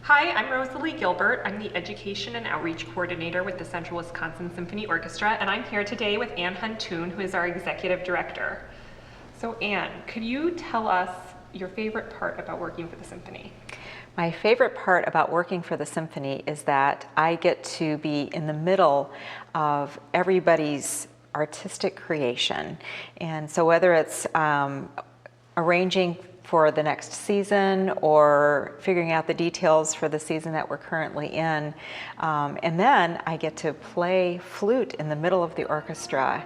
Hi, I'm Rosalie Gilbert. I'm the Education and Outreach Coordinator with the Central Wisconsin Symphony Orchestra, and I'm here today with Ann Huntoon, who is our Executive Director. So Ann, could you tell us your favorite part about working for the Symphony? My favorite part about working for the Symphony is that I get to be in the middle of everybody's artistic creation. And so whether it's arranging for the next season or figuring out the details for the season that we're currently in. And then I get to play flute in the middle of the orchestra.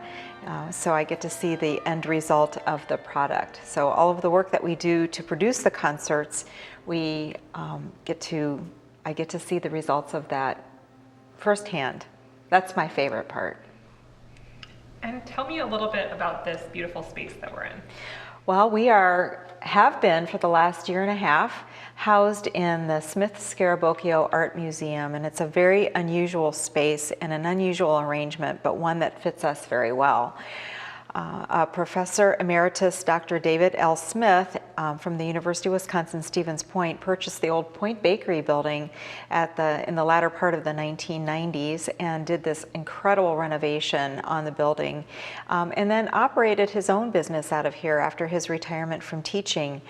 So I get to see the end result of the product. So all of the work that we do to produce the concerts, I get to see the results of that firsthand. That's my favorite part. And tell me a little bit about this beautiful space that we're in. Well, we have been for the last year and a half housed in the Smith Scarabocchio Art Museum, and it's a very unusual space and an unusual arrangement, but one that fits us very well. Professor Emeritus Dr. David L. Smith from the University of Wisconsin-Stevens Point purchased the old Point Bakery building in the latter part of the 1990s and did this incredible renovation on the building, and then operated his own business out of here after his retirement from teaching.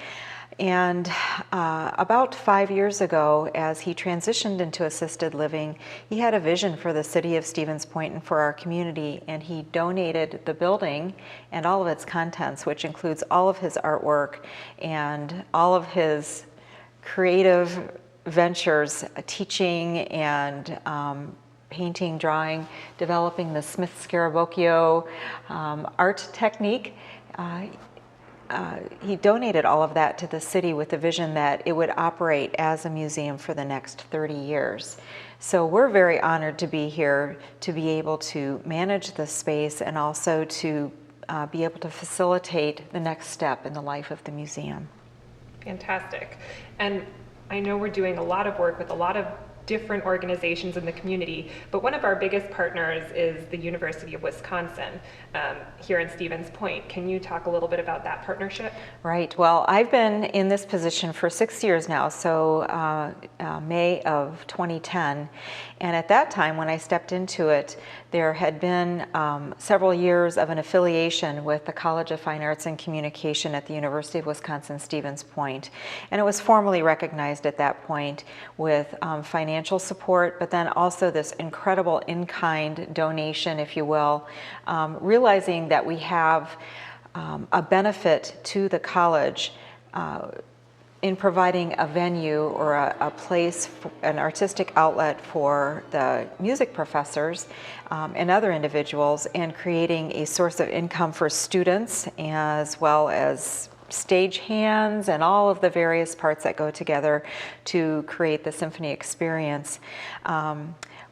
And about 5 years ago, as he transitioned into assisted living, he had a vision for the city of Stevens Point and for our community, and he donated the building and all of its contents, which includes all of his artwork and all of his creative ventures, teaching and painting, drawing, developing the Smith Scarabocchio art technique. He donated all of that to the city with the vision that it would operate as a museum for the next 30 years. So we're very honored to be here, to be able to manage the space and also to be able to facilitate the next step in the life of the museum. Fantastic. And I know we're doing a lot of work with a lot of different organizations in the community, but one of our biggest partners is the University of Wisconsin here in Stevens Point. Can you talk a little bit about that partnership? Right. Well, I've been in this position for 6 years now, so May of 2010. And at that time, when I stepped into it, there had been several years of an affiliation with the College of Fine Arts and Communication at the University of Wisconsin-Stevens Point. And it was formally recognized at that point with financial support, but then also this incredible in-kind donation, if you will, realizing that we have a benefit to the college in providing a venue or a place, an artistic outlet for the music professors and other individuals, and creating a source of income for students as well as stage hands and all of the various parts that go together to create the symphony experience.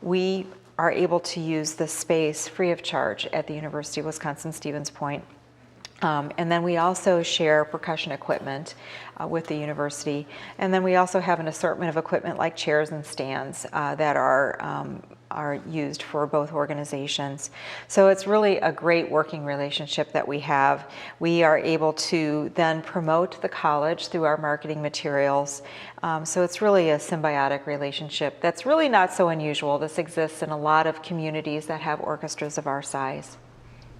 We are able to use the space free of charge at the University of Wisconsin-Stevens Point. And then we also share percussion equipment with the university. And then we also have an assortment of equipment like chairs and stands that are used for both organizations. So it's really a great working relationship that we have. We are able to then promote the college through our marketing materials. So it's really a symbiotic relationship that's really not so unusual. This exists in a lot of communities that have orchestras of our size.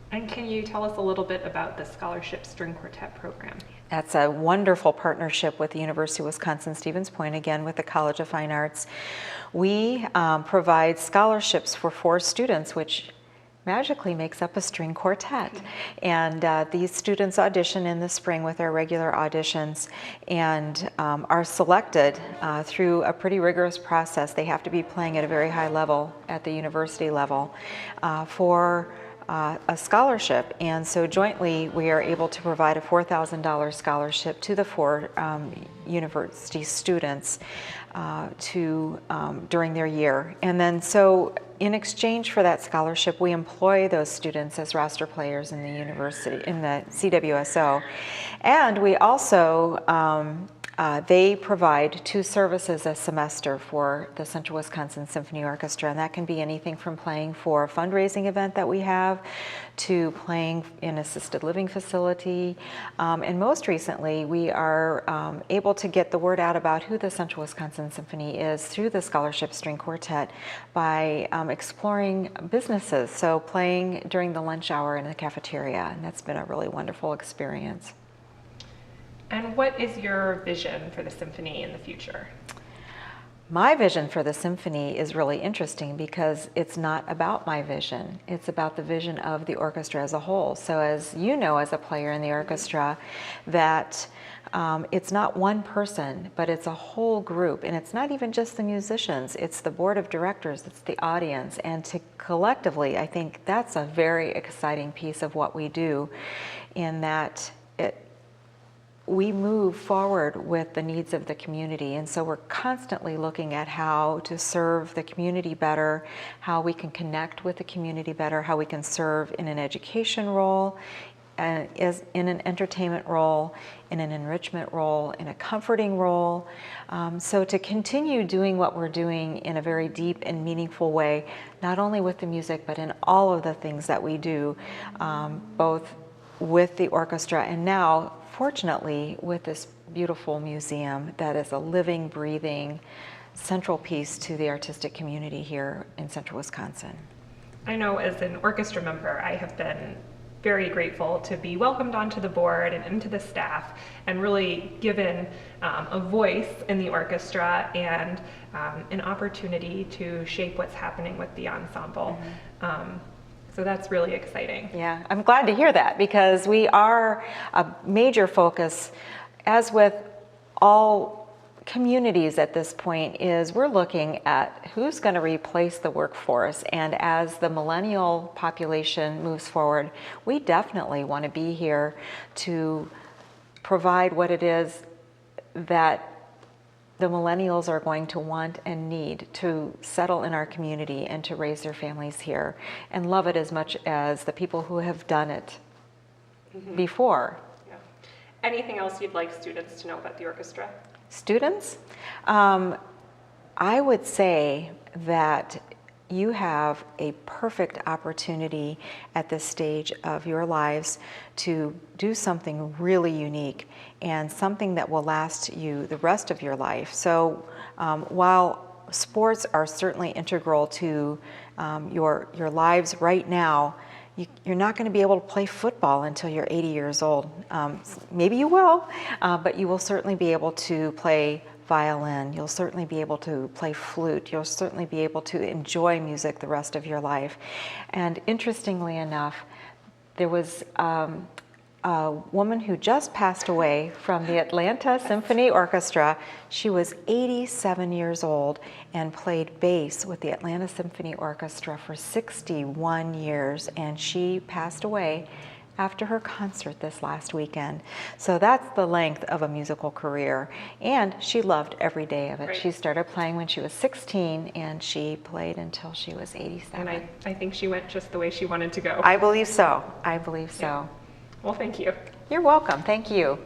And can you tell us a little bit about the Scholarship String Quartet program? That's a wonderful partnership with the University of Wisconsin-Stevens Point, again with the College of Fine Arts. We provide scholarships for 4 students, which magically makes up a string quartet. And these students audition in the spring with our regular auditions and are selected through a pretty rigorous process. They have to be playing at a very high level at the university level for a scholarship, and so jointly we are able to provide a $4,000 scholarship to the 4 university students during their year. And then so in exchange for that scholarship, we employ those students as roster players in the university, in the CWSO. And we also They provide 2 services a semester for the Central Wisconsin Symphony Orchestra, and that can be anything from playing for a fundraising event that we have to playing in assisted living facility. And most recently, we are able to get the word out about who the Central Wisconsin Symphony is through the Scholarship String Quartet by exploring businesses, so playing during the lunch hour in the cafeteria, and that's been a really wonderful experience. And what is your vision for the symphony in the future? My vision for the symphony is really interesting because it's not about my vision. It's about the vision of the orchestra as a whole. So as you know, as a player in the orchestra, that it's not one person, but it's a whole group. And it's not even just the musicians, it's the board of directors, it's the audience. And to collectively, I think that's a very exciting piece of what we do, in that we move forward with the needs of the community, and so we're constantly looking at how to serve the community better, how we can connect with the community better, how we can serve in an education role, in an entertainment role, in an enrichment role, in a comforting role. So to continue doing what we're doing in a very deep and meaningful way, not only with the music, but in all of the things that we do, both with the orchestra and now, fortunately, with this beautiful museum that is a living, breathing, central piece to the artistic community here in Central Wisconsin. I know as an orchestra member, I have been very grateful to be welcomed onto the board and into the staff and really given a voice in the orchestra and an opportunity to shape what's happening with the ensemble. So that's really exciting. Yeah, I'm glad to hear that, because we are a major focus, as with all communities at this point, is we're looking at who's going to replace the workforce. And as the millennial population moves forward, we definitely want to be here to provide what it is that the millennials are going to want and need to settle in our community and to raise their families here and love it as much as the people who have done it before. Yeah. Anything else you'd like students to know about the orchestra? Students? I would say that you have a perfect opportunity at this stage of your lives to do something really unique and something that will last you the rest of your life. So while sports are certainly integral to your lives right now, you're not going to be able to play football until you're 80 years old. Maybe you will, but you will certainly be able to play violin, you'll certainly be able to play flute, you'll certainly be able to enjoy music the rest of your life. And interestingly enough, there was a woman who just passed away from the Atlanta Symphony Orchestra. She was 87 years old and played bass with the Atlanta Symphony Orchestra for 61 years, and she passed away after her concert this last weekend. So that's the length of a musical career, and she loved every day of it. Right. She started playing when she was 16 and she played until she was 87. And I think she went just the way she wanted to go. I believe so. I believe so. Yeah. Well, thank you. You're welcome. Thank you.